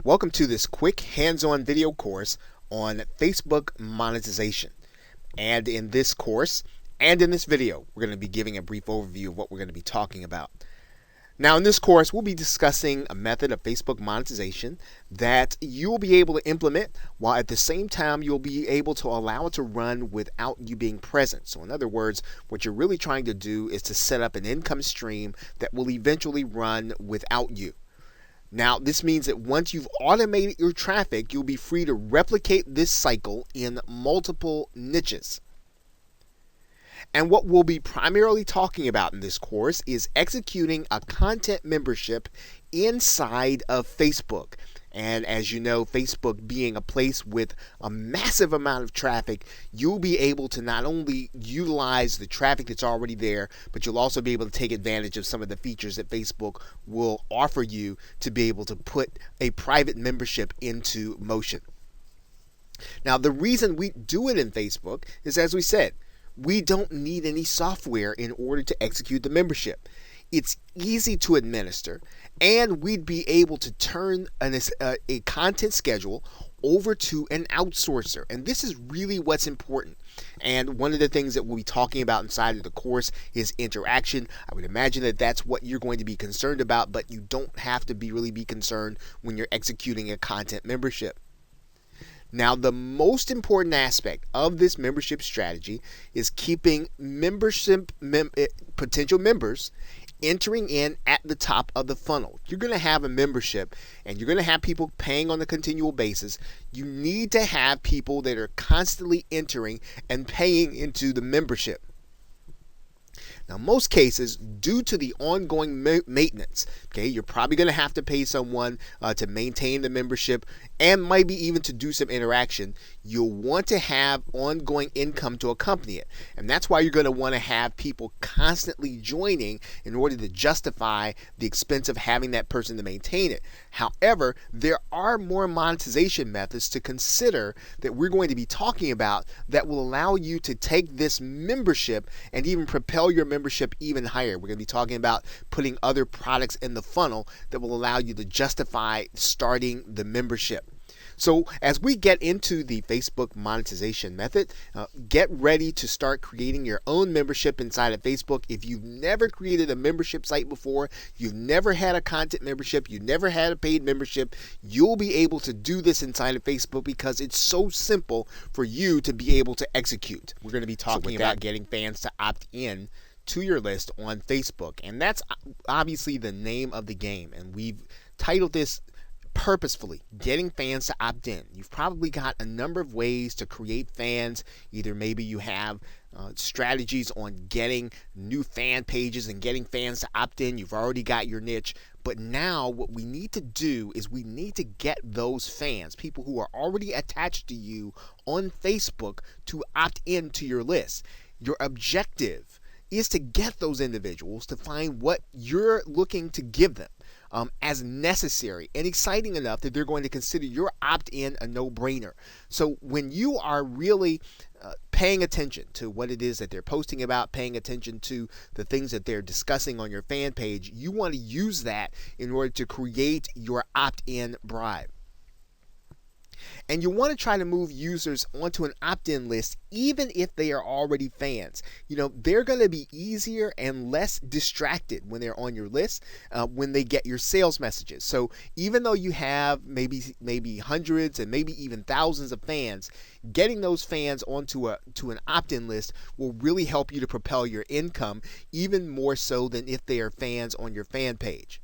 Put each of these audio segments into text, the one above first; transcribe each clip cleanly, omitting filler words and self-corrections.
Welcome to this quick hands-on video course on Facebook monetization. And in this course and in this video, we're going to be giving a brief overview of what we're going to be talking about. Now, in this course, we'll be discussing a method of Facebook monetization that you'll be able to implement while at the same time you'll be able to allow it to run without you being present. So in other words, what you're really trying to do is to set up an income stream that will eventually run without you. Now, this means that once you've automated your traffic, you'll be free to replicate this cycle in multiple niches. And what we'll be primarily talking about in this course is executing a content membership inside of Facebook. And as you know, Facebook being a place with a massive amount of traffic, you'll be able to not only utilize the traffic that's already there, but you'll also be able to take advantage of some of the features that Facebook will offer you to be able to put a private membership into motion. Now, the reason we do it in Facebook is, as we said, we don't need any software in order to execute the membership. It's easy to administer, and we'd be able to turn a content schedule over to an outsourcer. And this is really what's important. And one of the things that we'll be talking about inside of the course is interaction. I would imagine that that's what you're going to be concerned about, but you don't have to really be concerned when you're executing a content membership. Now, the most important aspect of this membership strategy is keeping potential members entering in at the top of the funnel. You're going to have a membership and you're going to have people paying on a continual basis. You need to have people that are constantly entering and paying into the membership. Now, most cases, due to the ongoing maintenance, you're probably going to have to pay someone to maintain the membership and maybe even to do some interaction. You'll want to have ongoing income to accompany it. And that's why you're going to want to have people constantly joining in order to justify the expense of having that person to maintain it. However, there are more monetization methods to consider that we're going to be talking about that will allow you to take this membership and even propel your membership even higher. We're going to be talking about putting other products in the funnel that will allow you to justify starting the membership. So as we get into the Facebook monetization method, get ready to start creating your own membership inside of Facebook. If you've never created a membership site before, you've never had a content membership, you've never had a paid membership, you'll be able to do this inside of Facebook because it's so simple for you to be able to execute. We're going to be talking about getting fans to opt in to your list on Facebook, and that's obviously the name of the game, and we've titled this purposefully, getting fans to opt in. You've probably got a number of ways to create fans. Either maybe you have strategies on getting new fan pages and getting fans to opt in. You've already got your niche. But now what we need to do is we need to get those fans, people who are already attached to you on Facebook, to opt in to your list. Your objective is to get those individuals to find what you're looking to give them as necessary and exciting enough that they're going to consider your opt-in a no-brainer. So when you are really paying attention to what it is that they're posting about, paying attention to the things that they're discussing on your fan page, you want to use that in order to create your opt-in bribe. And you want to try to move users onto an opt-in list even if they are already fans. They're going to be easier and less distracted when they're on your list when they get your sales messages. So even though you have maybe hundreds and maybe even thousands of fans, getting those fans onto an opt-in list will really help you to propel your income even more so than if they are fans on your fan page.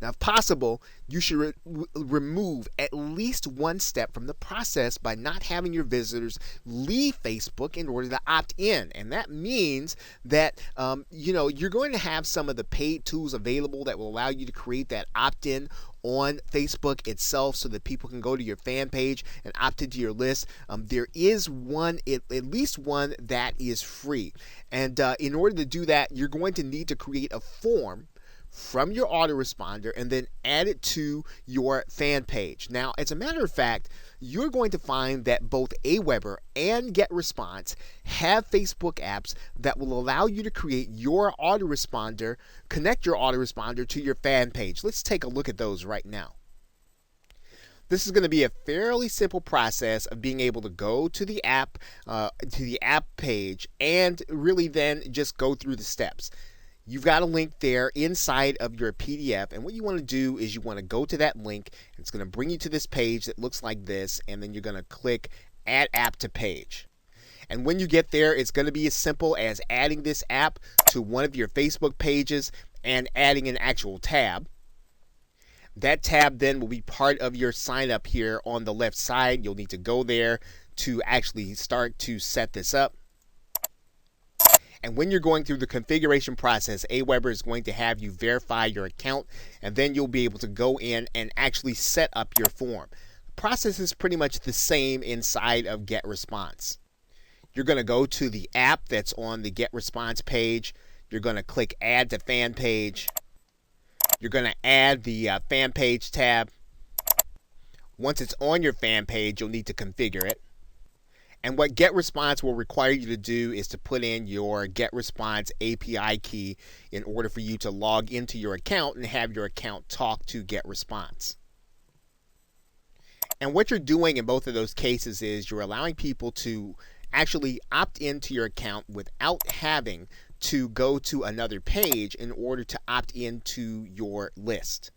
Now, if possible, you should remove at least one step from the process by not having your visitors leave Facebook in order to opt in. And that means that you're going to have some of the paid tools available that will allow you to create that opt-in on Facebook itself so that people can go to your fan page and opt into your list. There is at least one that is free. And in order to do that, you're going to need to create a form from your autoresponder and then add it to your fan page. Now, as a matter of fact, you're going to find that both Aweber and GetResponse have Facebook apps that will allow you to create your autoresponder, connect your autoresponder to your fan page. Let's take a look at those right now. This is going to be a fairly simple process of being able to go to the app page, and really then just go through the steps. You've got a link there inside of your PDF, and what you want to do is you want to go to that link, and it's going to bring you to this page that looks like this, and then you're going to click Add App to Page. And when you get there, it's going to be as simple as adding this app to one of your Facebook pages and adding an actual tab. That tab then will be part of your sign up here on the left side. You'll need to go there to actually start to set this up. And when you're going through the configuration process, Aweber is going to have you verify your account, and then you'll be able to go in and actually set up your form. The process is pretty much the same inside of GetResponse. You're going to go to the app that's on the GetResponse page. You're going to click Add to Fan Page. You're going to add the fan page tab. Once it's on your fan page, you'll need to configure it. And what GetResponse will require you to do is to put in your GetResponse API key in order for you to log into your account and have your account talk to GetResponse. And what you're doing in both of those cases is you're allowing people to actually opt into your account without having to go to another page in order to opt into your list.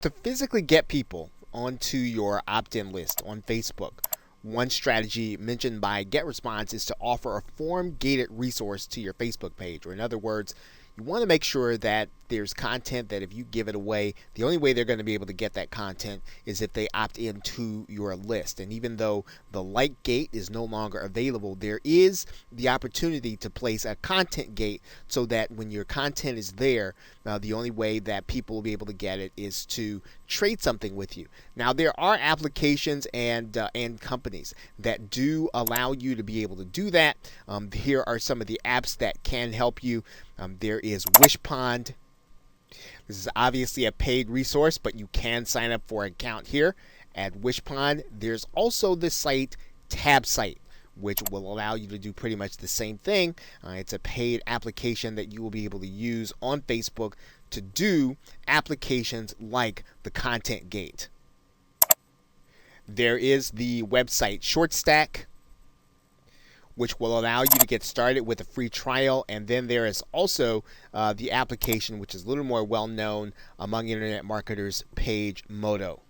To physically get people onto your opt-in list on Facebook, one strategy mentioned by GetResponse is to offer a form-gated resource to your Facebook page. Or in other words, you want to make sure that there's content that if you give it away, the only way they're going to be able to get that content is if they opt into your list. And even though the like gate is no longer available, there is the opportunity to place a content gate so that when your content is there, the only way that people will be able to get it is to trade something with you. Now, there are applications and companies that do allow you to be able to do that. Here are some of the apps that can help you. There is Wishpond. This is obviously a paid resource, but you can sign up for an account here at Wishpond. There's also the site TabSite, which will allow you to do pretty much the same thing. It's a paid application that you will be able to use on Facebook to do applications like the Content Gate. There is the website ShortStack, which will allow you to get started with a free trial. And then there is also the application, which is a little more well known among internet marketers, PageModo.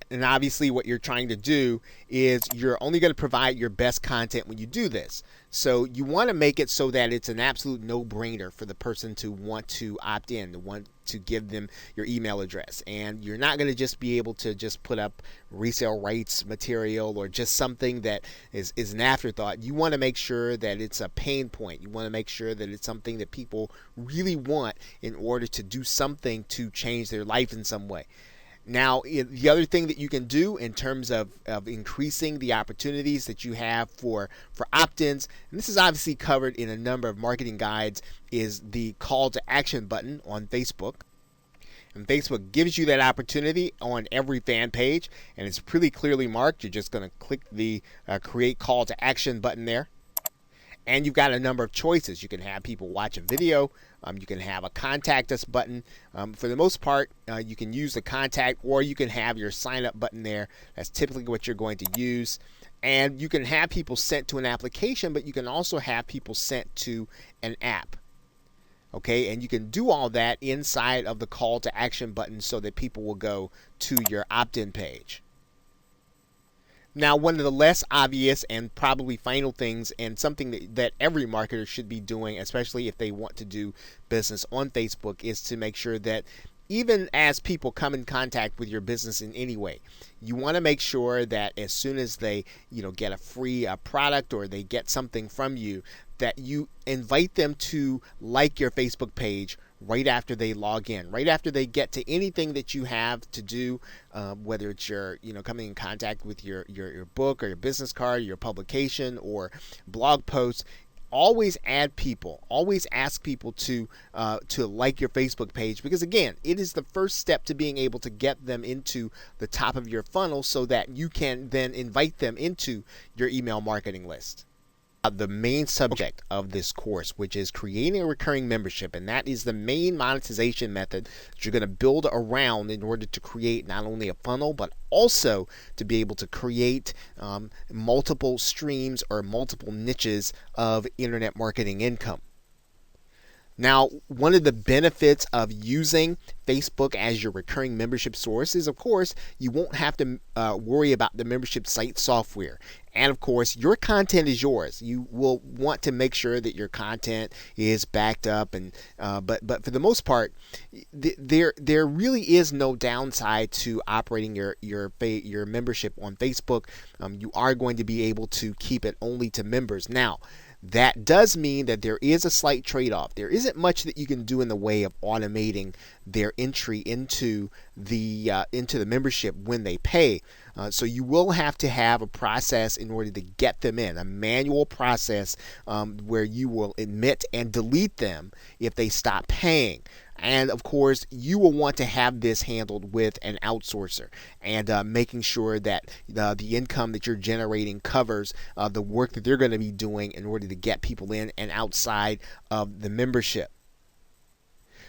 And obviously what you're trying to do is you're only going to provide your best content when you do this. So you want to make it so that it's an absolute no-brainer for the person to want to opt in, to want to give them your email address. And you're not going to just be able to just put up resale rights material or just something that is an afterthought. You want to make sure that it's a pain point. You want to make sure that it's something that people really want in order to do something to change their life in some way. Now, the other thing that you can do in terms of increasing the opportunities that you have for opt-ins, and this is obviously covered in a number of marketing guides, is the call to action button on Facebook. And Facebook gives you that opportunity on every fan page, and it's pretty clearly marked. You're just going to click the create call to action button there. And you've got a number of choices. You can have people watch a video. You can have a contact us button. For the most part, you can use the contact, or you can have your sign up button there. That's typically what you're going to use. And you can have people sent to an application, but you can also have people sent to an app. Okay, and you can do all that inside of the call to action button so that people will go to your opt-in page. Now, one of the less obvious and probably final things, and something that every marketer should be doing, especially if they want to do business on Facebook, is to make sure that even as people come in contact with your business in any way, you want to make sure that as soon as they get a free product or they get something from you, that you invite them to like your Facebook page right after they log in, right after they get to anything that you have to do, whether it's your coming in contact with your book or your business card, your publication or blog posts. Always add people, always ask people to like your Facebook page, because again, it is the first step to being able to get them into the top of your funnel so that you can then invite them into your email marketing list. The main subject of this course, which is creating a recurring membership, and that is the main monetization method that you're going to build around in order to create not only a funnel but also to be able to create multiple streams or multiple niches of internet marketing income. Now, one of the benefits of using Facebook as your recurring membership source is, of course, you won't have to worry about the membership site software. And of course, your content is yours. You will want to make sure that your content is backed up, and but for the most part, there really is no downside to operating your membership on Facebook. You are going to be able to keep it only to members. Now, that does mean that there is a slight trade-off. There isn't much that you can do in the way of automating their entry into the membership when they pay. So you will have to have a process in order to get them in, a manual process where you will admit and delete them if they stop paying. And of course, you will want to have this handled with an outsourcer and making sure that the income that you're generating covers the work that they're going to be doing in order to get people in and outside of the membership.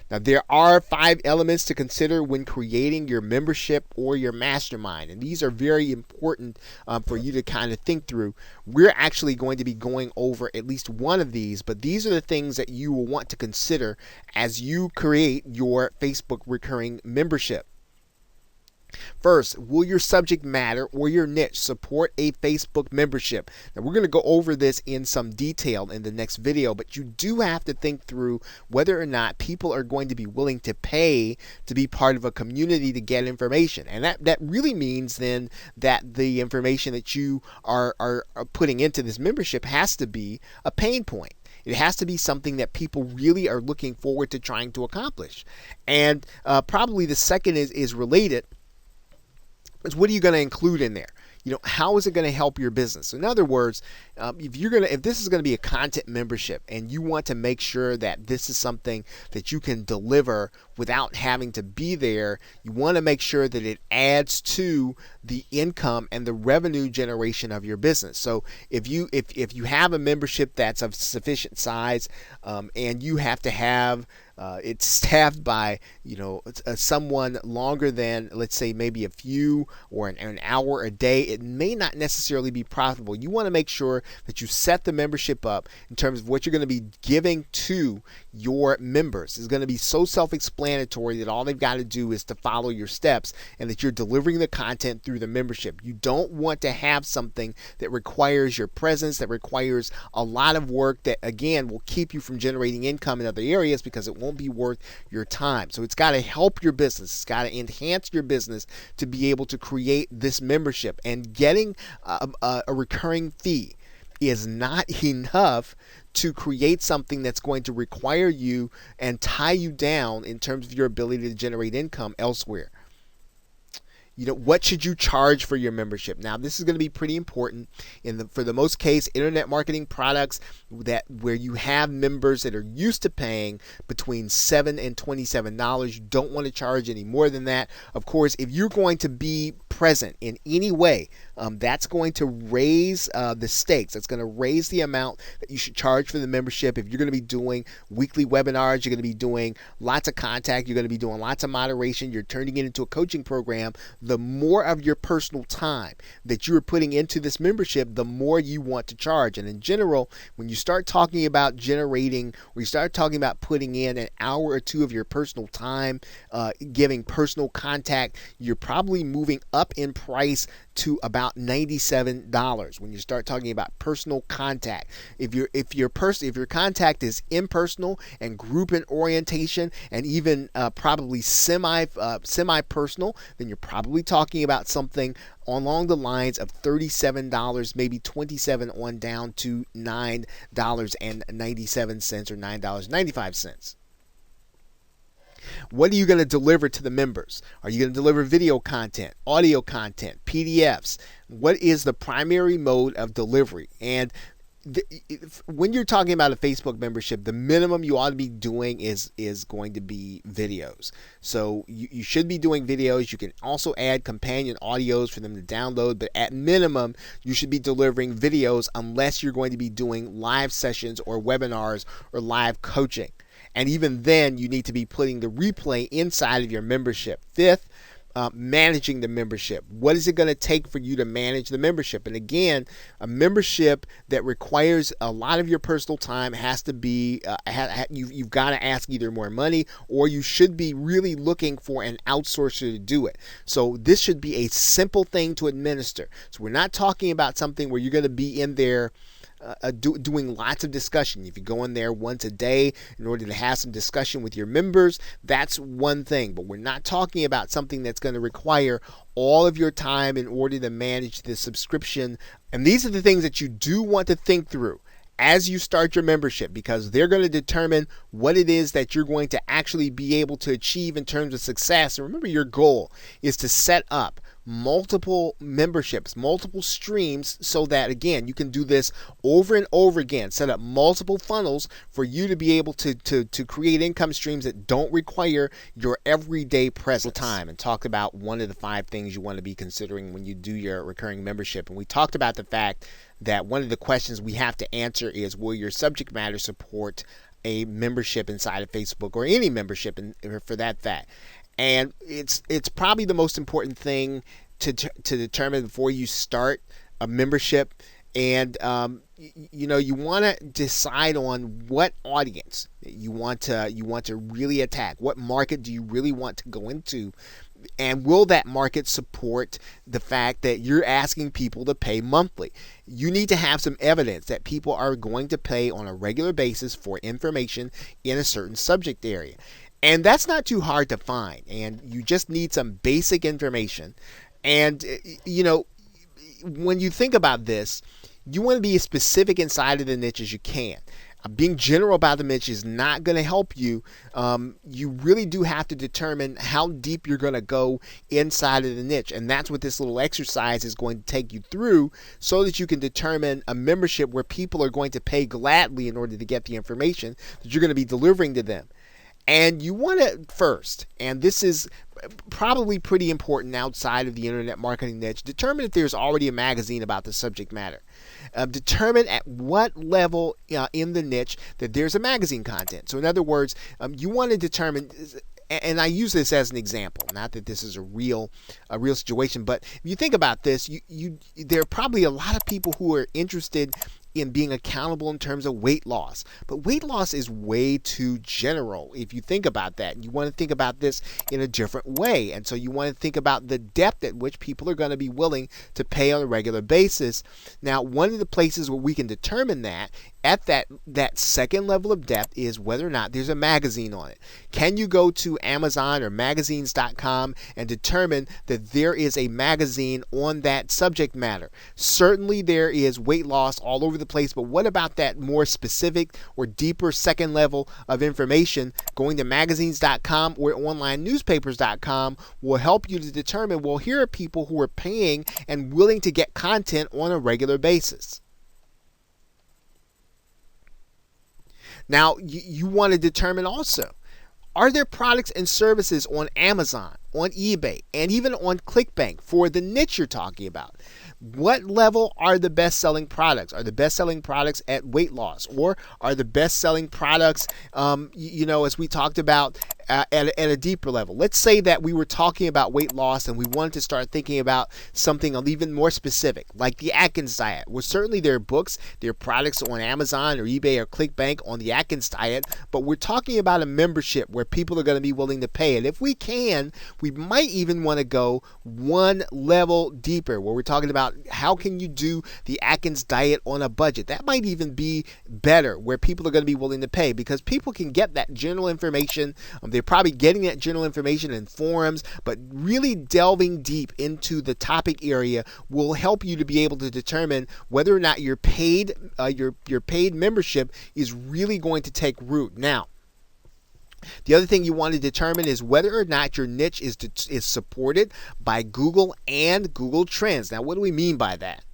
Now, there are 5 elements to consider when creating your membership or your mastermind, and these are very important for you to kind of think through. We're actually going to be going over at least one of these, but these are the things that you will want to consider as you create your Facebook recurring membership. First, will your subject matter or your niche support a Facebook membership? Now, we're going to go over this in some detail in the next video, but you do have to think through whether or not people are going to be willing to pay to be part of a community to get information. And that really means then that the information that you are putting into this membership has to be a pain point. It has to be something that people really are looking forward to trying to accomplish. And probably the second is related. What are you going to include in there? How is it going to help your business? In other words, if this is going to be a content membership and you want to make sure that this is something that you can deliver without having to be there, you want to make sure that it adds to the income and the revenue generation of your business. So if you have a membership that's of sufficient size and you have to have it's staffed by someone longer than, let's say, maybe a few or an hour a day, it may not necessarily be profitable. You want to make sure that you set the membership up in terms of what you're going to be giving to your members. It's going to be so self-explanatory that all they've got to do is to follow your steps, and that you're delivering the content through the membership. You don't want to have something that requires your presence, that requires a lot of work, that again will keep you from generating income in other areas because it won't be worth your time. So it's got to help your business. It's got to enhance your business to be able to create this membership. And getting a recurring fee is not enough to create something that's going to require you and tie you down in terms of your ability to generate income elsewhere. What should you charge for your membership? Now, this is going to be pretty important for the most case, internet marketing products where you have members that are used to paying between $7 and $27. You don't want to charge any more than that. Of course, if you're going to be present in any way, that's going to raise the stakes. That's going to raise the amount that you should charge for the membership. If you're going to be doing weekly webinars, you're going to be doing lots of contact, you're going to be doing lots of moderation, you're turning it into a coaching program, the more of your personal time that you're putting into this membership, the more you want to charge. And in general, when you start talking about generating, or you start talking about putting in an hour or two of your personal time, giving personal contact, you're probably moving up in price to about $97 when you start talking about personal contact. If your contact is impersonal and group in orientation and even probably semi personal, then you're probably talking about something along the lines of $37, maybe $27 on down to $9.97 or $9.95. What are you going to deliver to the members? Are you going to deliver video content, audio content, PDFs? What is the primary mode of delivery? And when you're talking about a Facebook membership, the minimum you ought to be doing is going to be videos. So you should be doing videos. You can also add companion audios for them to download, but at minimum, you should be delivering videos unless you're going to be doing live sessions or webinars or live coaching. And even then, you need to be putting the replay inside of your membership. Fifth, managing the membership. What is it going to take for you to manage the membership? And again, a membership that requires a lot of your personal time has to be, you've got to ask either more money, or you should be really looking for an outsourcer to do it. So this should be a simple thing to administer. So we're not talking about something where you're going to be in there doing lots of discussion. If you go in there once a day in order to have some discussion with your members, that's one thing. But we're not talking about something that's going to require all of your time in order to manage the subscription. And these are the things that you do want to think through as you start your membership, because they're going to determine what it is that you're going to actually be able to achieve in terms of success. And remember, your goal is to set up multiple memberships, multiple streams, so that, again, you can do this over and over again. Set up multiple funnels for you to be able to create income streams that don't require your everyday presence time. And talk about one of the 5 things you want to be considering when you do your recurring membership. And we talked about the fact that one of the questions we have to answer is, will your subject matter support a membership inside of Facebook, or any membership for that fact? And it's probably the most important thing to determine before you start a membership. And you want to decide on what audience you want to really attack. What market do you really want to go into? And will that market support the fact that you're asking people to pay monthly? You need to have some evidence that people are going to pay on a regular basis for information in a certain subject area. And that's not too hard to find. And you just need some basic information. And, when you think about this, you want to be as specific inside of the niche as you can. Being general about the niche is not going to help you. You really do have to determine how deep you're going to go inside of the niche. And that's what this little exercise is going to take you through, so that you can determine a membership where people are going to pay gladly in order to get the information that you're going to be delivering to them. And you want to first, and this is probably pretty important outside of the internet marketing niche, determine if there's already a magazine about the subject matter. Determine at what level in the niche that there's a magazine content. So in other words, you want to determine, and I use this as an example, not that this is a real situation, but if you think about this, there are probably a lot of people who are interested in being accountable in terms of weight loss. But weight loss is way too general if you think about that. You want to think about this in a different way. And so you want to think about the depth at which people are going to be willing to pay on a regular basis. Now, one of the places where we can determine that at that second level of depth is whether or not there's a magazine on it. Can you go to Amazon or magazines.com and determine that there is a magazine on that subject matter? Certainly there is weight loss all over the place, but what about that more specific or deeper second level of information? Going to magazines.com or onlinenewspapers.com will help you to determine, well, here are people who are paying and willing to get content on a regular basis. Now, you want to determine also, are there products and services on Amazon, on eBay, and even on ClickBank for the niche you're talking about? What level are the best-selling products? Are the best-selling products at weight loss? Or are the best-selling products, as we talked about, at a deeper level? Let's say that we were talking about weight loss and we wanted to start thinking about something even more specific, like the Atkins diet. Well, certainly there are books, there are products on Amazon or eBay or ClickBank on the Atkins diet, but we're talking about a membership where people are going to be willing to pay. And if we can, we might even want to go one level deeper, where we're talking about how can you do the Atkins diet on a budget. That might even be better, where people are going to be willing to pay, because people can get that general information. They're probably getting that general information in forums, but really delving deep into the topic area will help you to be able to determine whether or not your paid membership is really going to take root. Now, the other thing you want to determine is whether or not your niche is supported by Google and Google Trends. Now, what do we mean by that?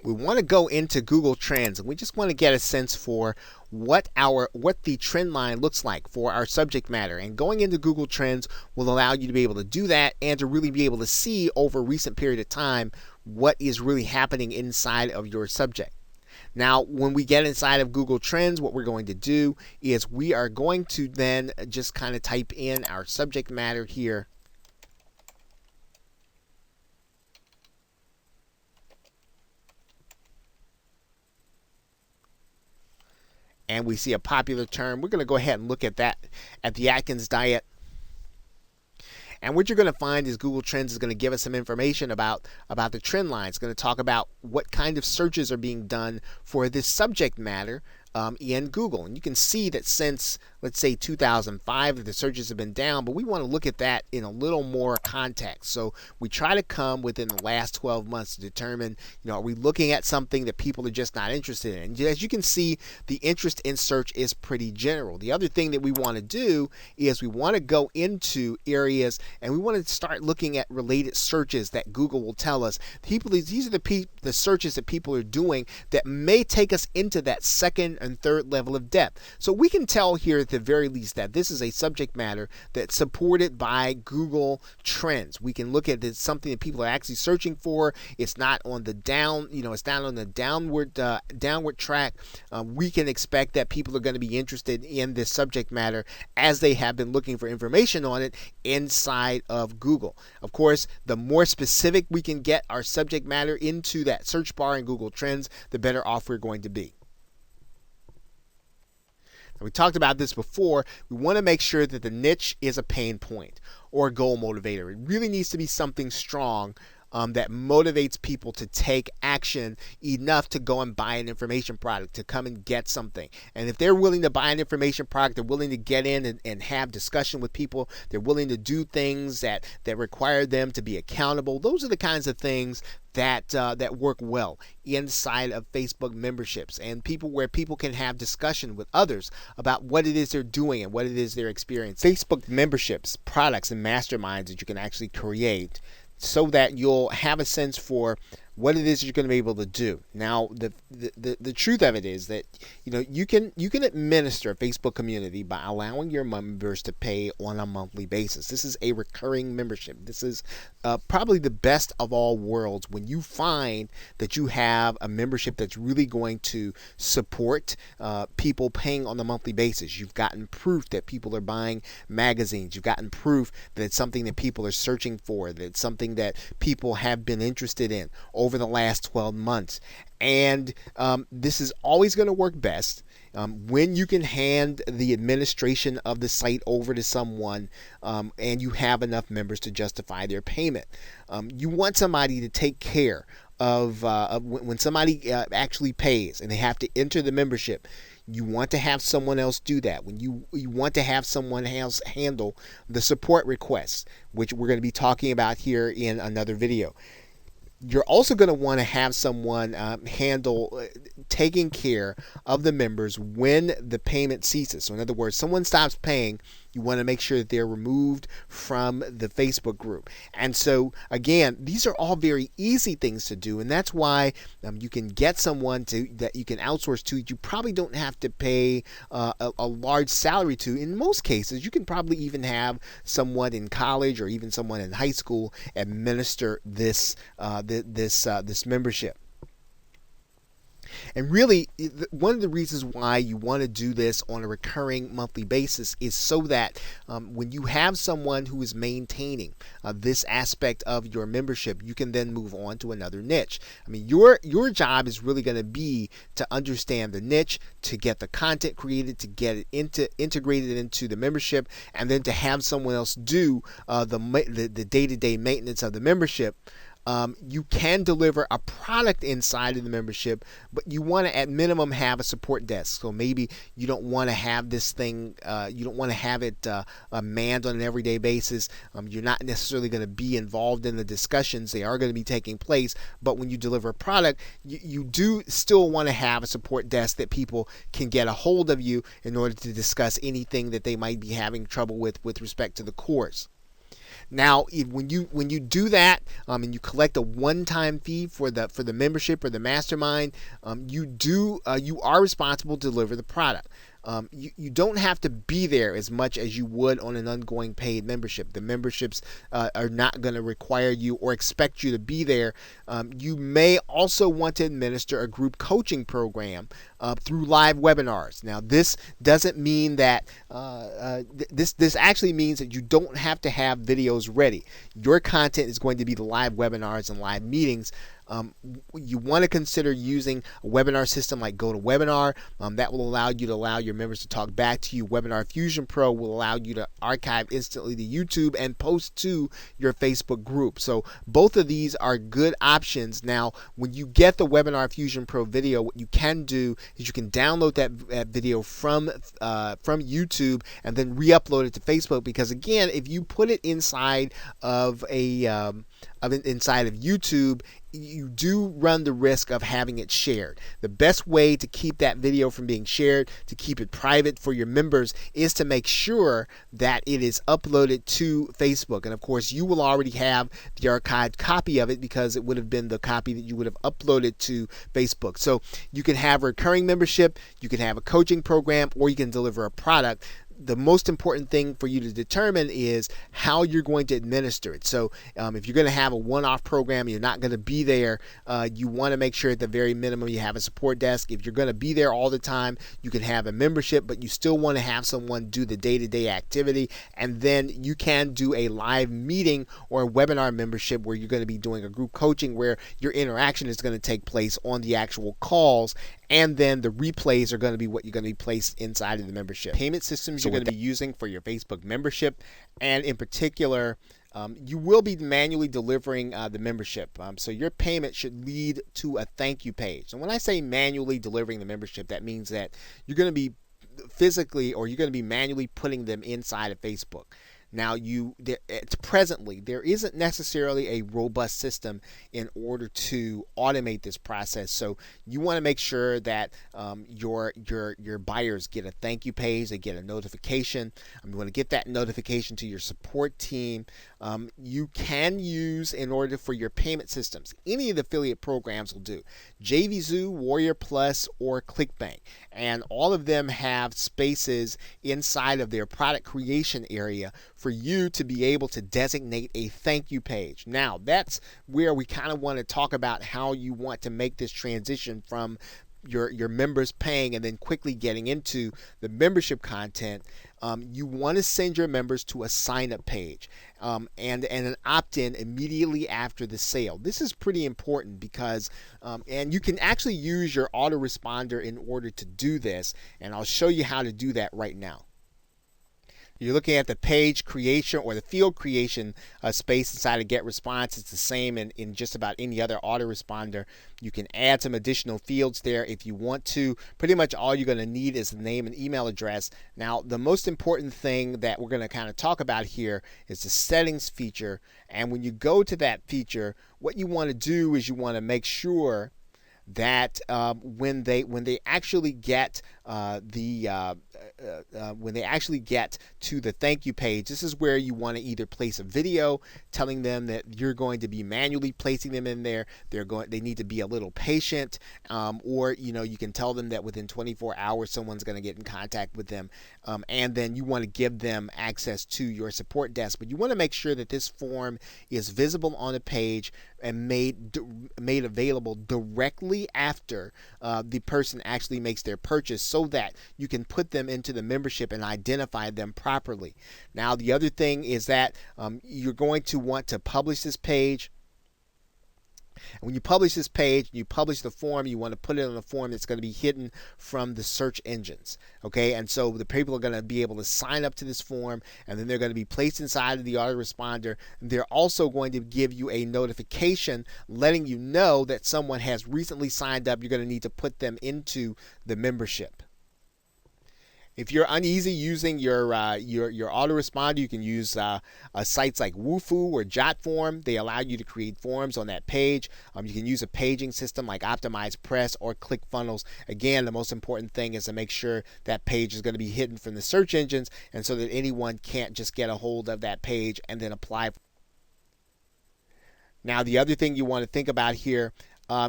We want to go into Google Trends, and we just want to get a sense for what the trend line looks like for our subject matter. And going into Google Trends will allow you to be able to do that and to really be able to see over a recent period of time what is really happening inside of your subject. Now, when we get inside of Google Trends, what we're going to do is we are going to then just kind of type in our subject matter here. And we see a popular term. We're going to go ahead and look at that, at the Atkins diet. And what you're going to find is Google Trends is going to give us some information about the trend line. It's going to talk about what kind of searches are being done for this subject matter in Google. And you can see that since, let's say, 2005, the searches have been down, but we want to look at that in a little more context. So we try to come within the last 12 months to determine, are we looking at something that people are just not interested in? And as you can see, the interest in search is pretty general. The other thing that we want to do is we want to go into areas and we want to start looking at related searches that Google will tell us. These are the searches that people are doing that may take us into that second and third level of depth. So we can tell here at the very least that this is a subject matter that's supported by Google Trends. We can look at it as something that people are actually searching for. It's not on the it's not on the downward track. We can expect that people are going to be interested in this subject matter as they have been looking for information on it inside of Google. Of course, the more specific we can get our subject matter into that search bar in Google Trends, the better off we're going to be. We talked about this before. We want to make sure that the niche is a pain point or a goal motivator. It really needs to be something strong that motivates people to take action enough to go and buy an information product, to come and get something. And if they're willing to buy an information product, they're willing to get in and have discussion with people, they're willing to do things that require them to be accountable. Those are the kinds of things that work well inside of Facebook memberships, and where people can have discussion with others about what it is they're doing and what it is they're experiencing. Facebook memberships, products, and masterminds that you can actually create so that you'll have a sense for what it is you're going to be able to do. Now, the truth of it is that you can administer a Facebook community by allowing your members to pay on a monthly basis. This is a recurring membership. This is probably the best of all worlds when you find that you have a membership that's really going to support people paying on a monthly basis. You've gotten proof that people are buying magazines. You've gotten proof that it's something that people are searching for, that it's something that people have been interested in over the last 12 months. And this is always going to work best when you can hand the administration of the site over to someone and you have enough members to justify their payment. You want somebody to take care of when somebody actually pays and they have to enter the membership. You want to have someone else do that. When you want to have someone else handle the support requests, which we're going to be talking about here in another video. You're also going to want to have someone handle taking care of the members when the payment ceases. So in other words, someone stops paying, you want to make sure that they're removed from the Facebook group. And so again, these are all very easy things to do, and that's why you can get someone that you can outsource to. You probably don't have to pay a large salary to. In most cases, you can probably even have someone in college or even someone in high school administer this membership. And really, one of the reasons why you want to do this on a recurring monthly basis is so that when you have someone who is maintaining this aspect of your membership, you can then move on to another niche. I mean, your job is really going to be to understand the niche, to get the content created, to get it integrated into the membership, and then to have someone else do the day-to-day maintenance of the membership. You can deliver a product inside of the membership, but you want to at minimum have a support desk. So maybe you don't want to have this thing, you don't want to have it manned on an everyday basis. You're not necessarily going to be involved in the discussions. They are going to be taking place, but when you deliver a product, you do still want to have a support desk that people can get a hold of you in order to discuss anything that they might be having trouble with respect to the course. Now, when you do that, and you collect a one-time fee for the membership or the mastermind, you are responsible to deliver the product. You don't have to be there as much as you would on an ongoing paid membership. The memberships are not going to require you or expect you to be there. You may also want to administer a group coaching program through live webinars. Now, this doesn't mean that this actually means that you don't have to have videos ready. Your content is going to be the live webinars and live meetings. You want to consider using a webinar system like GoToWebinar. That will allow your members to talk back to you. Webinar Fusion Pro will allow you to archive instantly to YouTube and post to your Facebook group. So both of these are good options. Now, when you get the Webinar Fusion Pro video, what you can do is you can download that video from YouTube and then re-upload it to Facebook. Because again, if you put it inside of inside of YouTube, you do run the risk of having it shared. The best way to keep that video from being shared, to keep it private for your members, is to make sure that it is uploaded to Facebook. And of course, you will already have the archived copy of it because it would have been the copy that you would have uploaded to Facebook. So you can have a recurring membership, you can have a coaching program, or you can deliver a product. The most important thing for you to determine is how you're going to administer it. So if you're going to have a one-off program, you're not going to be there, you want to make sure at the very minimum you have a support desk. If you're going to be there all the time, you can have a membership, but you still want to have someone do the day-to-day activity. And then you can do a live meeting or a webinar membership where you're going to be doing a group coaching where your interaction is going to take place on the actual calls, and then the replays are going to be what you're going to be placed inside of the membership. Payment systems you're going to be using for your Facebook membership, and in particular, you will be manually delivering the membership. So your payment should lead to a thank you page. And when I say manually delivering the membership, that means that you're going to be physically, or you're going to be manually putting them inside of Facebook. Now, presently, there isn't necessarily a robust system in order to automate this process. So you want to make sure that your buyers get a thank you page, they get a notification. You want to get that notification to your support team. You can use, in order for your payment systems, any of the affiliate programs will do. JVZoo, Warrior Plus, or ClickBank. And all of them have spaces inside of their product creation area for you to be able to designate a thank you page. Now, that's where we kind of want to talk about how you want to make this transition from your members paying and then quickly getting into the membership content. You want to send your members to a sign-up page and an opt-in immediately after the sale. This is pretty important because, and you can actually use your autoresponder in order to do this, and I'll show you how to do that right now. You're looking at the page creation or the field creation space inside of Get Response. It's the same in just about any other autoresponder. You can add some additional fields there if you want to. Pretty much all you're going to need is the name and email address. Now, the most important thing that we're going to kind of talk about here is the settings feature. And when you go to that feature, what you want to do is you want to make sure that when they actually get to the thank you page, this is where you want to either place a video telling them that you're going to be manually placing them in there. They need to be a little patient, or you can tell them that within 24 hours someone's going to get in contact with them, and then you want to give them access to your support desk. But you want to make sure that this form is visible on the page and made available directly after the person actually makes their purchase, so that you can put them into the membership and identify them properly. Now, the other thing is that you're going to want to publish this page. And when you publish this page, you publish the form, you want to put it on a form that's going to be hidden from the search engines. Okay, and so the people are going to be able to sign up to this form, and then they're going to be placed inside of the autoresponder. They're also going to give you a notification letting you know that someone has recently signed up. You're going to need to put them into the membership. If you're uneasy using your autoresponder, you can use sites like Woofu or Jotform. They allow you to create forms on that page. You can use a paging system like Optimize Press or ClickFunnels. Again, the most important thing is to make sure that page is going to be hidden from the search engines, and so that anyone can't just get a hold of that page and then apply. Now, the other thing you want to think about here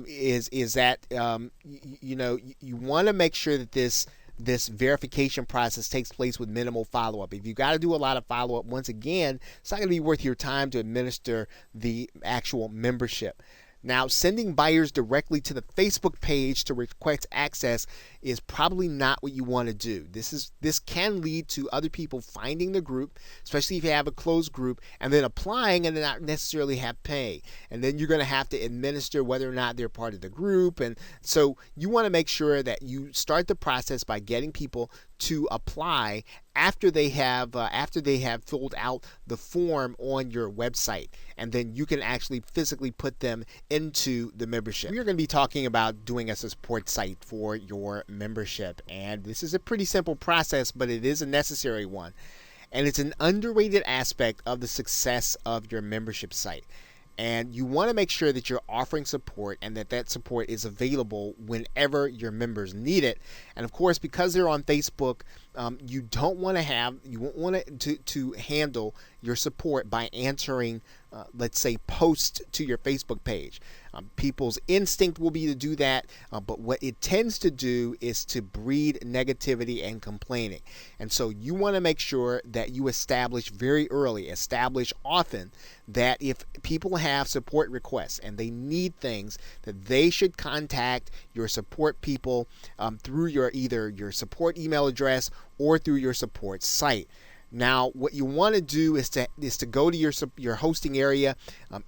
is that you want to make sure that this verification process takes place with minimal follow-up. If you got to do a lot of follow-up, once again, it's not going to be worth your time to administer the actual membership. Now, sending buyers directly to the Facebook page to request access is probably not what you want to do. This can lead to other people finding the group, especially if you have a closed group, and then applying and then not necessarily have pay. And then you're going to have to administer whether or not they're part of the group. And so you want to make sure that you start the process by getting people to apply after they have filled out the form on your website, and then you can actually physically put them into the membership. We are going to be talking about doing a support site for your membership, and this is a pretty simple process, but it is a necessary one, and it's an underrated aspect of the success of your membership site. And you want to make sure that you're offering support and that support is available whenever your members need it. And of course, because they're on Facebook, you won't want to handle your support by answering, let's say, posts to your Facebook page. People's instinct will be to do that, but what it tends to do is to breed negativity and complaining. And so you want to make sure that you establish often, that if people have support requests and they need things, that they should contact your support people through either your support email address or through your support site. Now, what you want to do is to go to your hosting area.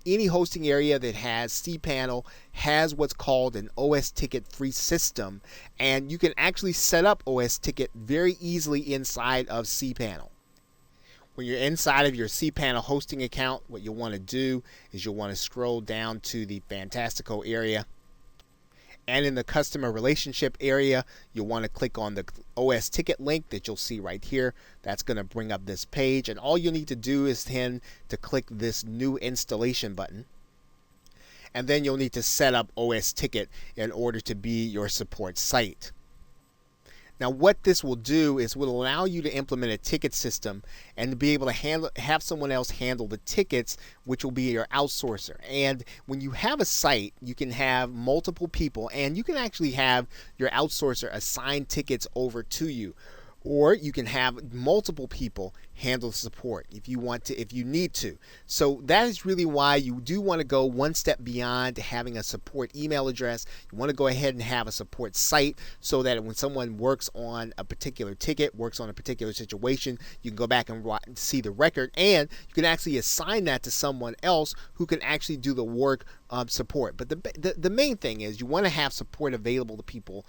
Any hosting area that has cPanel has what's called an OS Ticket free system, and you can actually set up OS Ticket very easily inside of cPanel. When you're inside of your cPanel hosting account, what you'll want to do is you'll want to scroll down to the Fantastico area. And in the customer relationship area, you'll want to click on the OS Ticket link that you'll see right here. That's going to bring up this page, and all you'll need to do is to click this new installation button. And then you'll need to set up OS Ticket in order to be your support site. Now, what this will do is will allow you to implement a ticket system and to be able to have someone else handle the tickets, which will be your outsourcer. And when you have a site, you can have multiple people, and you can actually have your outsourcer assign tickets over to you. Or you can have multiple people handle support if you need to. So that is really why you do want to go one step beyond having a support email address. You want to go ahead and have a support site so that when someone works on a particular ticket, works on a particular situation, you can go back and see the record, and you can actually assign that to someone else who can actually do the work of support. But the main thing is you want to have support available to people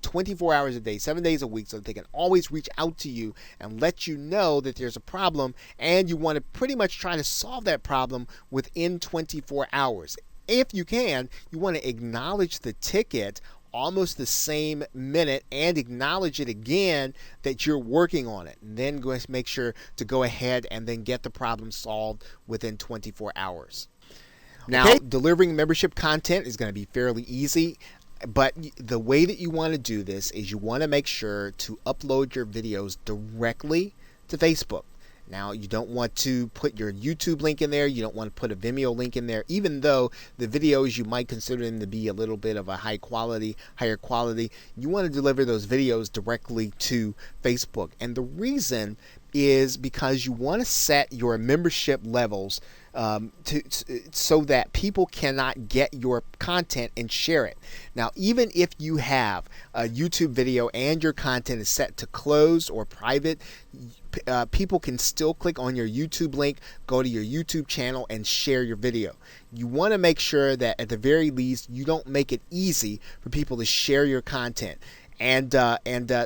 24 hours a day, 7 days a week, so that they can always reach out to you and let you know that there's a problem, and you want to pretty much try to solve that problem within 24 hours. If you can, you want to acknowledge the ticket almost the same minute and acknowledge it again that you're working on it, and then go make sure to go ahead and then get the problem solved within 24 hours. Now, delivering membership content is going to be fairly easy. But the way that you want to do this is you want to make sure to upload your videos directly to Facebook. Now, you don't want to put your YouTube link in there. You don't want to put a Vimeo link in there, even though the videos you might consider them to be a little bit of a higher quality. You want to deliver those videos directly to Facebook. And the reason is because you want to set your membership levels so that people cannot get your content and share it. Now, even if you have a YouTube video and your content is set to closed or private, people can still click on your YouTube link, go to your YouTube channel, and share your video. You want to make sure that at the very least you don't make it easy for people to share your content. And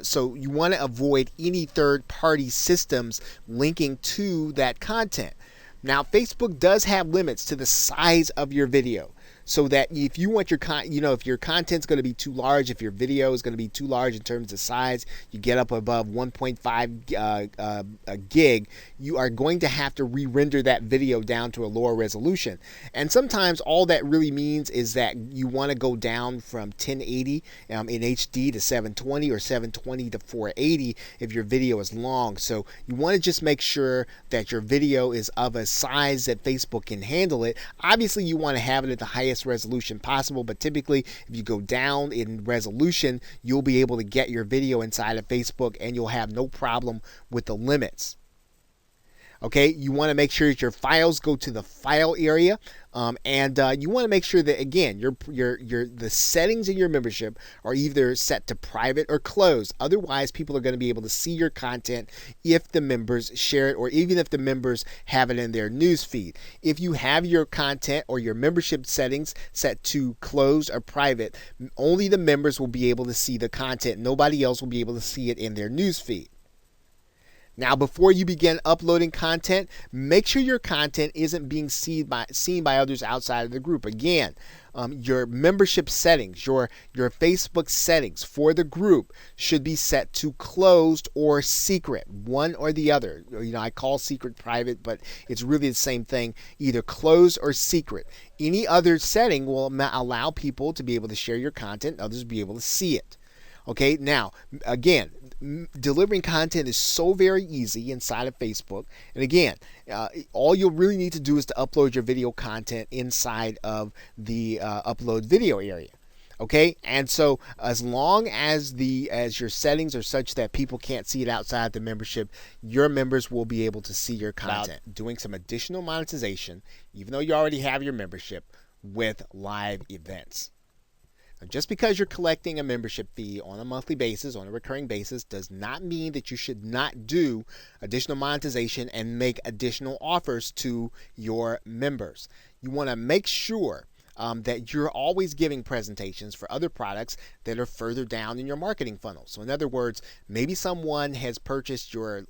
so you want to avoid any third-party systems linking to that content. Now, Facebook does have limits to the size of your video. so that if you want your if your content's going to be too large, if your video is going to be too large in terms of size, you get up above 1.5 gig, you are going to have to re-render that video down to a lower resolution. And sometimes all that really means is that you want to go down from 1080 in HD to 720, or 720 to 480 if your video is long. So you want to just make sure that your video is of a size that Facebook can handle it. Obviously, you want to have it at the highest resolution possible, but typically if you go down in resolution, you'll be able to get your video inside of Facebook and you'll have no problem with the limits. Okay, you want to make sure that your files go to the file area, and you want to make sure that, again, the settings in your membership are either set to private or closed. Otherwise, people are going to be able to see your content if the members share it, or even if the members have it in their news feed. If you have your content or your membership settings set to closed or private, only the members will be able to see the content. Nobody else will be able to see it in their news feed. Now, before you begin uploading content, make sure your content isn't being seen by others outside of the group. Again, your membership settings, your Facebook settings for the group should be set to closed or secret, one or the other. I call secret private, but it's really the same thing, either closed or secret. Any other setting will allow people to be able to share your content, others will be able to see it. Okay, now, again, delivering content is so very easy inside of Facebook. And again, all you'll really need to do is to upload your video content inside of the upload video area. Okay, and so as long as your settings are such that people can't see it outside the membership, your members will be able to see your content. Doing some additional monetization, even though you already have your membership, with live events. Just because you're collecting a membership fee on a monthly basis, on a recurring basis, does not mean that you should not do additional monetization and make additional offers to your members. You want to make sure that you're always giving presentations for other products that are further down in your marketing funnel. So in other words, maybe someone has purchased your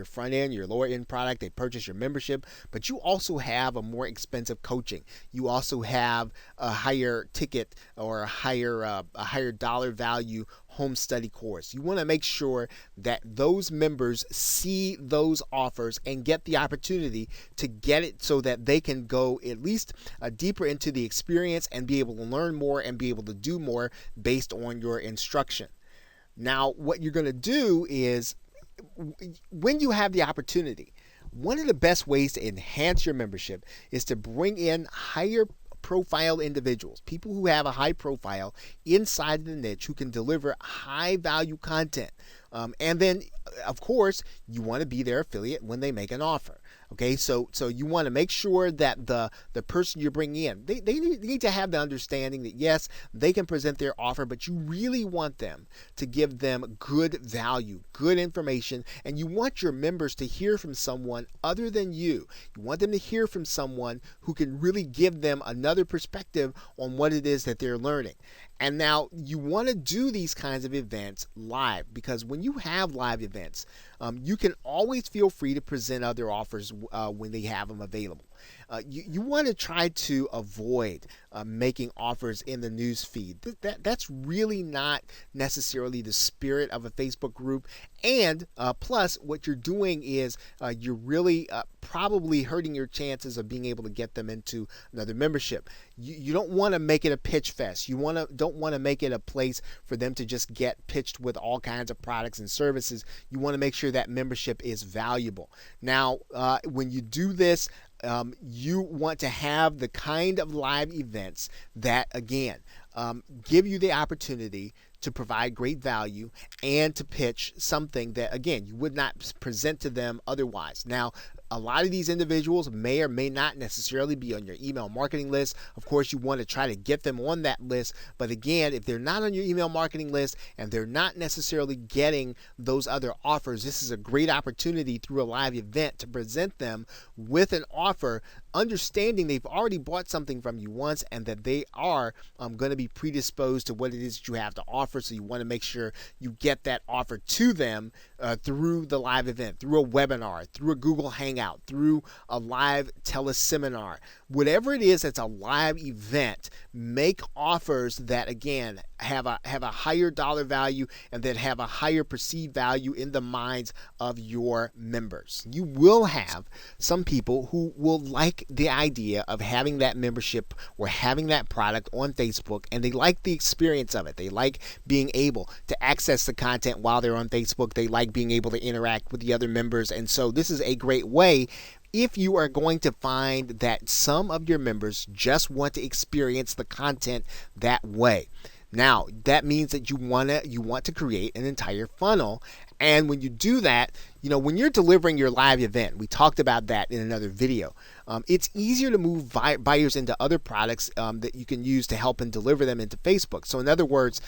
front end, your lower end product, they purchased your membership, but you also have a more expensive coaching. You also have a higher ticket or a higher dollar value home study course. You want to make sure that those members see those offers and get the opportunity to get it so that they can go at least deeper into the experience and be able to learn more and be able to do more based on your instruction. Now, what you're going to do is, when you have the opportunity, one of the best ways to enhance your membership is to bring in higher profile individuals, people who have a high profile inside the niche who can deliver high value content. And then, of course, you want to be their affiliate when they make an offer. Okay, so you want to make sure that the person you're bringing in, they need to have the understanding that, yes, they can present their offer, but you really want them to give them good value, good information, and you want your members to hear from someone other than you. You want them to hear from someone who can really give them another perspective on what it is that they're learning. And now you want to do these kinds of events live, because when you have live events, you can always feel free to present other offers when they have them available. You want to try to avoid making offers in the news feed. That's really not necessarily the spirit of a Facebook group. And plus, what you're doing is you're really probably hurting your chances of being able to get them into another membership. You don't want to make it a pitch fest. You don't want to make it a place for them to just get pitched with all kinds of products and services. You want to make sure that membership is valuable. Now, when you do this, you want to have the kind of live events that, again, give you the opportunity to provide great value and to pitch something that, again, you would not present to them otherwise. Now, a lot of these individuals may or may not necessarily be on your email marketing list. Of course, you want to try to get them on that list. But again, if they're not on your email marketing list and they're not necessarily getting those other offers, this is a great opportunity through a live event to present them with an offer, understanding they've already bought something from you once and that they are going to be predisposed to what it is that you have to offer. So you want to make sure you get that offer to them through the live event, through a webinar, through a Google Hangout, hangout, through a live teleseminar, whatever it is that's a live event, make offers that again have a higher dollar value and that have a higher perceived value in the minds of your members. You will have some people who will like the idea of having that membership or having that product on Facebook, and they like the experience of it. They like being able to access the content while they're on Facebook. They like being able to interact with the other members. And so this is a great way if you are going to find that some of your members just want to experience the content that way. Now, that means that you want to create an entire funnel. And when you do that, when you're delivering your live event, we talked about that in another video. It's easier to move buyers into other products that you can use to help and deliver them into Facebook. So in other words,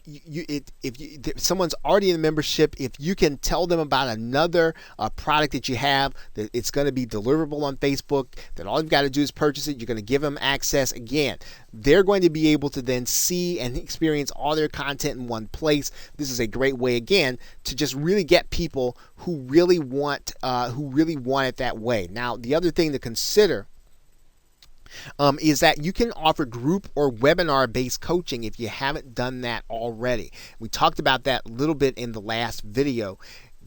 if someone's already in the membership, if you can tell them about another product that you have, that it's going to be deliverable on Facebook, that all you've got to do is purchase it, you're going to give them access. Again, they're going to be able to then see and experience all their content in one place. This is a great way, again, to just really get people who really want it that way. Now, the other thing to consider is that you can offer group or webinar-based coaching if you haven't done that already. We talked about that a little bit in the last video.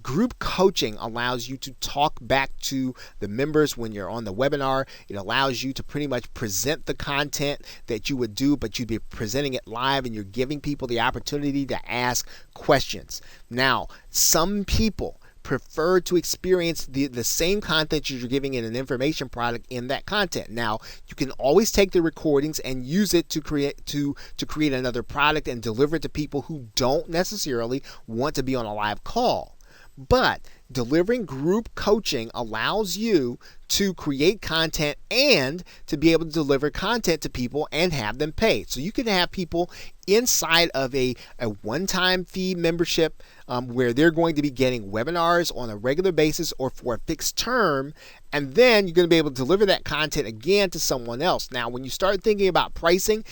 Group coaching allows you to talk back to the members when you're on the webinar. It allows you to pretty much present the content that you would do, but you'd be presenting it live and you're giving people the opportunity to ask questions. Now, some people prefer to experience the same content you're giving in an information product in that content. Now, you can always take the recordings and use it to create another product and deliver it to people who don't necessarily want to be on a live call. But delivering group coaching allows you to create content and to be able to deliver content to people and have them pay. So you can have people inside of a one-time fee membership where they're going to be getting webinars on a regular basis or for a fixed term, and then you're going to be able to deliver that content again to someone else. Now, when you start thinking about pricing,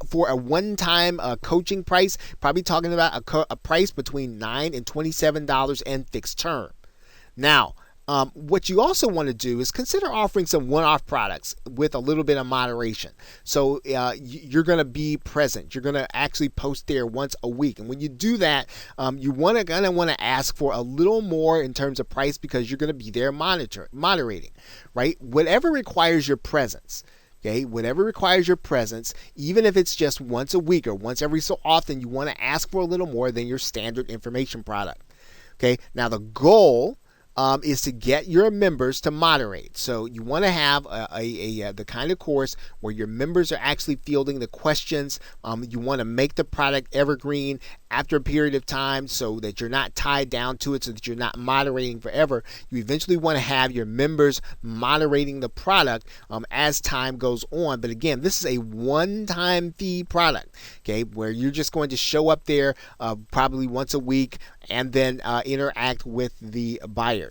for a one-time coaching price, probably talking about a price between $9 and $27 and fixed term. Now, what you also want to do is consider offering some one-off products with a little bit of moderation. So you're going to be present. You're going to actually post there once a week. And when you do that, you're going to want to ask for a little more in terms of price because you're going to be there moderating, right? Whatever requires your presence. Okay, whatever requires your presence, even if it's just once a week or once every so often, you want to ask for a little more than your standard information product. Okay, now the goal is to get your members to moderate. So you want to have the kind of course where your members are actually fielding the questions. You want to make the product evergreen after a period of time so that you're not tied down to it, so that you're not moderating forever. You eventually want to have your members moderating the product as time goes on. But again, this is a one-time fee product, okay, where you're just going to show up there probably once a week and then interact with the buyers.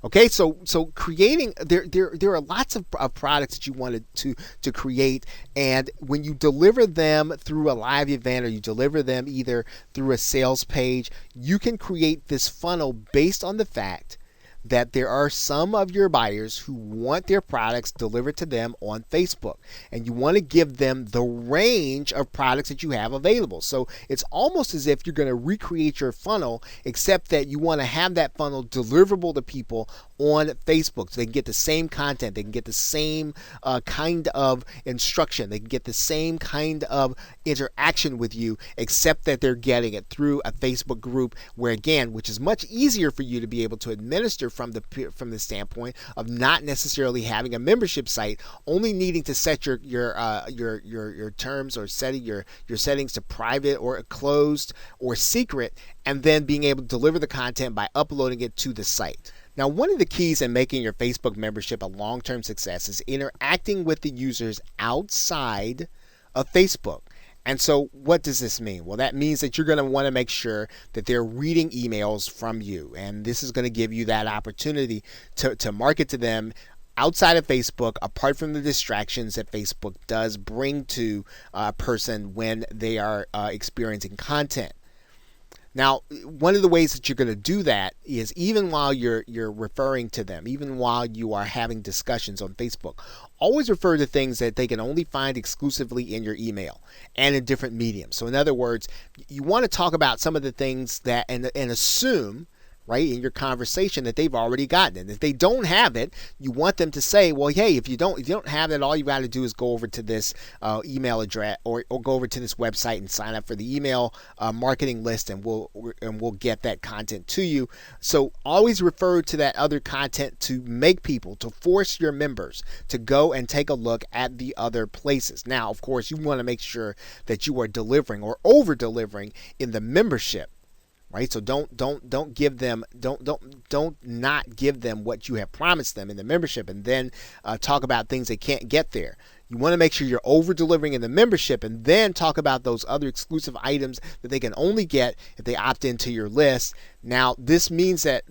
Okay, so creating there are lots of products that you wanted to create, and when you deliver them through a live event or you deliver them either through a sales page, you can create this funnel based on the fact that there are some of your buyers who want their products delivered to them on Facebook, and you want to give them the range of products that you have available. So it's almost as if you're going to recreate your funnel, except that you want to have that funnel deliverable to people on Facebook so they can get the same content, they can get the same kind of instruction, they can get the same kind of interaction with you, except that they're getting it through a Facebook group where, again, which is much easier for you to be able to administer from the standpoint of not necessarily having a membership site, only needing to set your terms or setting your settings to private or closed or secret, and then being able to deliver the content by uploading it to the site. Now, one of the keys in making your Facebook membership a long-term success is interacting with the users outside of Facebook. And so what does this mean? Well, that means that you're going to want to make sure that they're reading emails from you. And this is going to give you that opportunity to market to them outside of Facebook, apart from the distractions that Facebook does bring to a person when they are experiencing content. Now, one of the ways that you're going to do that is even while you're referring to them, even while you are having discussions on Facebook, always refer to things that they can only find exclusively in your email and in different mediums. So in other words, you want to talk about some of the things that and assume, right, in your conversation that they've already gotten it. If they don't have it, you want them to say, well, hey, if you don't have it, all you got to do is go over to this email address or go over to this website and sign up for the email marketing list, and we'll get that content to you. So always refer to that other content to make people, to force your members to go and take a look at the other places. Now, of course, you want to make sure that you are delivering or over delivering in the membership. Right, so don't give them don't not give them what you have promised them in the membership, and then talk about things they can't get there. You want to make sure you're over delivering in the membership, and then talk about those other exclusive items that they can only get if they opt into your list. Now, this means that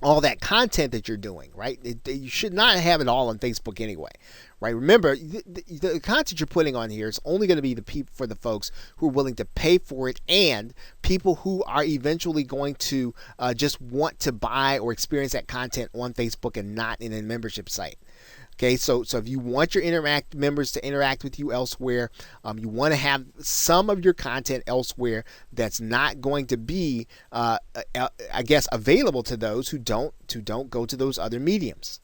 all that content that you're doing, right? You should not have it all on Facebook anyway, right? Remember, the content you're putting on here is only going to be for the folks who are willing to pay for it, and people who are eventually going to just want to buy or experience that content on Facebook and not in a membership site. Okay, so if you want your members to interact with you elsewhere, you want to have some of your content elsewhere that's not going to be, I guess, available to those who don't go to those other mediums.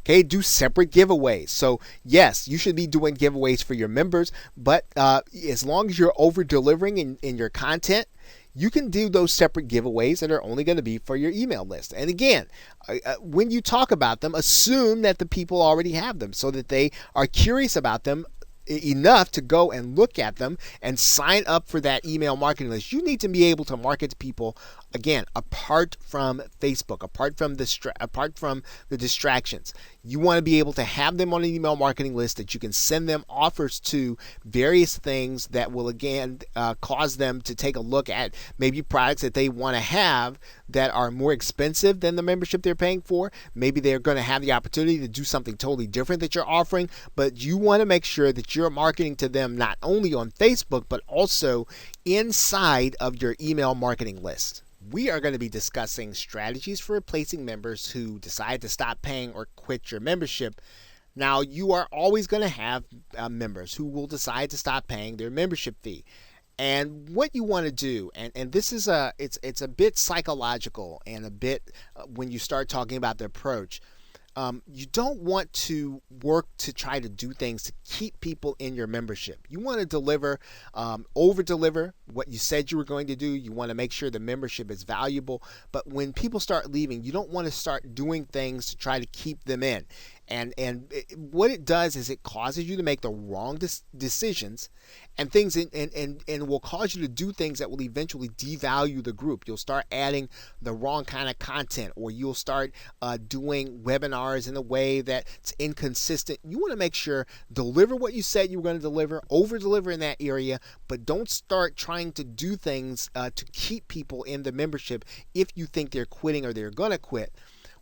Okay, do separate giveaways. So yes, you should be doing giveaways for your members, but as long as you're over delivering in your content, you can do those separate giveaways that are only going to be for your email list. And again, when you talk about them, assume that the people already have them so that they are curious about them enough to go and look at them and sign up for that email marketing list. You need to be able to market to people, again, apart from Facebook, apart from the distractions. You want to be able to have them on an email marketing list that you can send them offers to various things that will, again, cause them to take a look at maybe products that they want to have that are more expensive than the membership they're paying for. Maybe they're going to have the opportunity to do something totally different that you're offering, but you want to make sure that you're marketing to them not only on Facebook, but also inside of your email marketing list. We are going to be discussing strategies for replacing members who decide to stop paying or quit your membership. Now, you are always going to have members who will decide to stop paying their membership fee. And what you want to do, and this is it's a bit psychological and a bit when you start talking about the approach. You don't want to work to try to do things to keep people in your membership. You want to deliver, over deliver what you said you were going to do. You want to make sure the membership is valuable. But when people start leaving, you don't want to start doing things to try to keep them in. And what it does is it causes you to make the wrong decisions and things and will cause you to do things that will eventually devalue the group. You'll start adding the wrong kind of content, or you'll start doing webinars in a way that's inconsistent. You want to make sure, deliver what you said you were going to deliver, over deliver in that area, but don't start trying to do things to keep people in the membership if you think they're quitting or they're going to quit.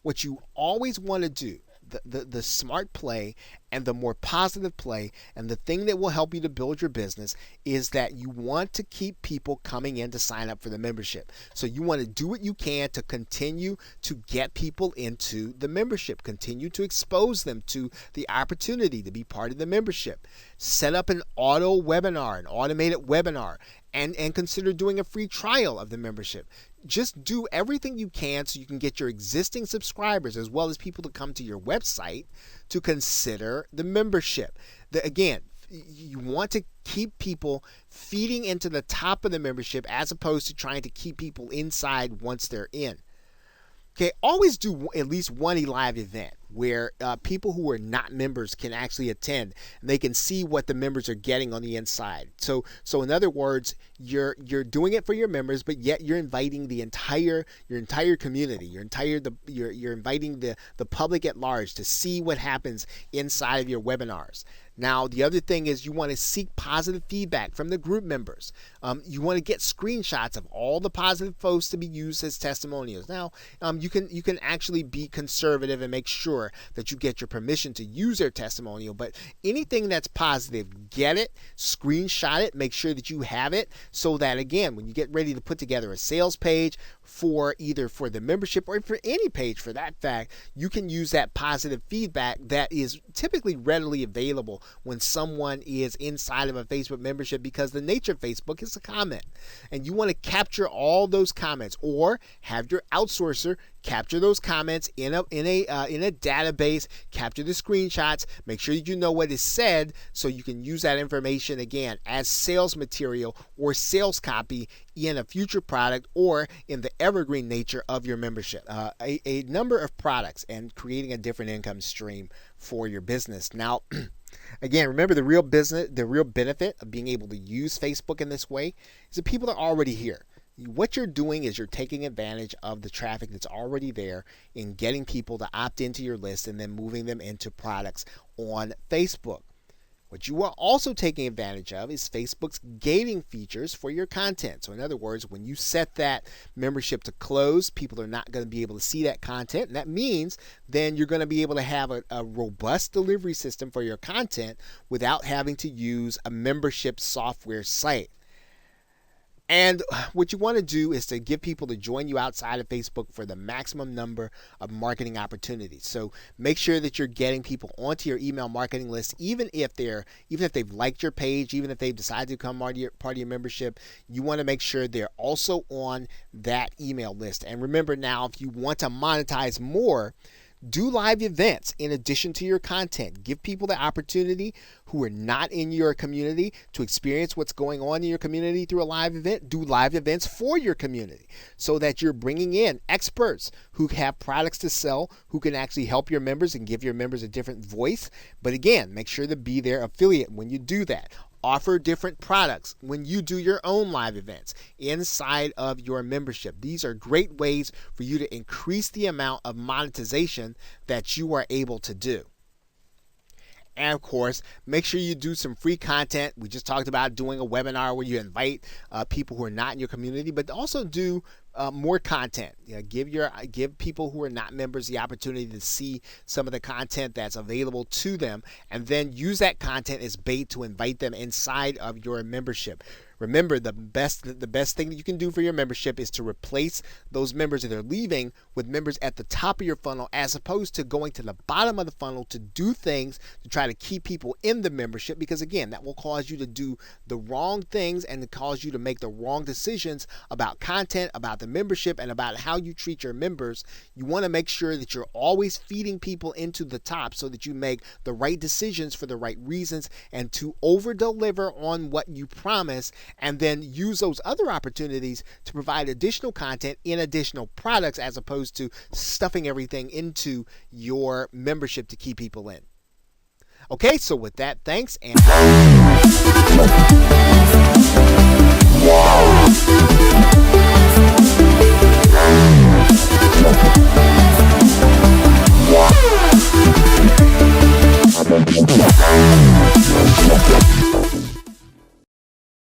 What you always want to do, the smart play and the more positive play, and the thing that will help you to build your business, is that you want to keep people coming in to sign up for the membership. So you want to do what you can to continue to get people into the membership, continue to expose them to the opportunity to be part of the membership. Set up an auto webinar, an automated webinar, and consider doing a free trial of the membership. Just do everything you can so you can get your existing subscribers as well as people to come to your website to consider the membership. Again, you want to keep people feeding into the top of the membership as opposed to trying to keep people inside once they're in. Okay, always do at least one live event where people who are not members can actually attend, and they can see what the members are getting on the inside. So in other words, you're doing it for your members, but yet you're inviting your entire community. You're inviting the public at large to see what happens inside of your webinars. Now, the other thing is you want to seek positive feedback from the group members. You want to get screenshots of all the positive posts to be used as testimonials. Now, you can actually be conservative and make sure that you get your permission to use their testimonial, but anything that's positive, get it, screenshot it, make sure that you have it, so that again, when you get ready to put together a sales page for either for the membership or for any page for that fact, you can use that positive feedback that is typically readily available when someone is inside of a Facebook membership, because the nature of Facebook is a comment, and you want to capture all those comments, or have your outsourcer capture those comments in a database, capture the screenshots, make sure that you know what is said, so you can use that information again as sales material or sales copy in a future product or in the evergreen nature of your membership. A number of products and creating a different income stream for your business. Now, again, remember the real benefit of being able to use Facebook in this way is that people are already here. What you're doing is you're taking advantage of the traffic that's already there and getting people to opt into your list and then moving them into products on Facebook. What you are also taking advantage of is Facebook's gating features for your content. So in other words, when you set that membership to close, people are not going to be able to see that content. And that means then you're going to be able to have a robust delivery system for your content without having to use a membership software site. And what you want to do is to give people to join you outside of Facebook for the maximum number of marketing opportunities. So make sure that you're getting people onto your email marketing list, even if they've liked your page, even if they've decided to become part of your membership. You want to make sure they're also on that email list. And remember now, if you want to monetize more, do live events in addition to your content. Give people the opportunity who are not in your community to experience what's going on in your community through a live event. Do live events for your community so that you're bringing in experts who have products to sell, who can actually help your members and give your members a different voice. But again, make sure to be their affiliate when you do that. Offer different products when you do your own live events inside of your membership. These are great ways for you to increase the amount of monetization that you are able to do. And of course, make sure you do some free content. We just talked about doing a webinar where you invite people who are not in your community, but also do more content. Give people who are not members the opportunity to see some of the content that's available to them, and then use that content as bait to invite them inside of your membership. Remember, the best thing that you can do for your membership is to replace those members that are leaving with members at the top of your funnel, as opposed to going to the bottom of the funnel to do things to try to keep people in the membership, because again, that will cause you to do the wrong things and cause you to make the wrong decisions about content, about the membership, and about how you treat your members. You want to make sure that you're always feeding people into the top so that you make the right decisions for the right reasons, and to over deliver on what you promise, and then use those other opportunities to provide additional content in additional products, as opposed to stuffing everything into your membership to keep people in. Okay, so with that, thanks, and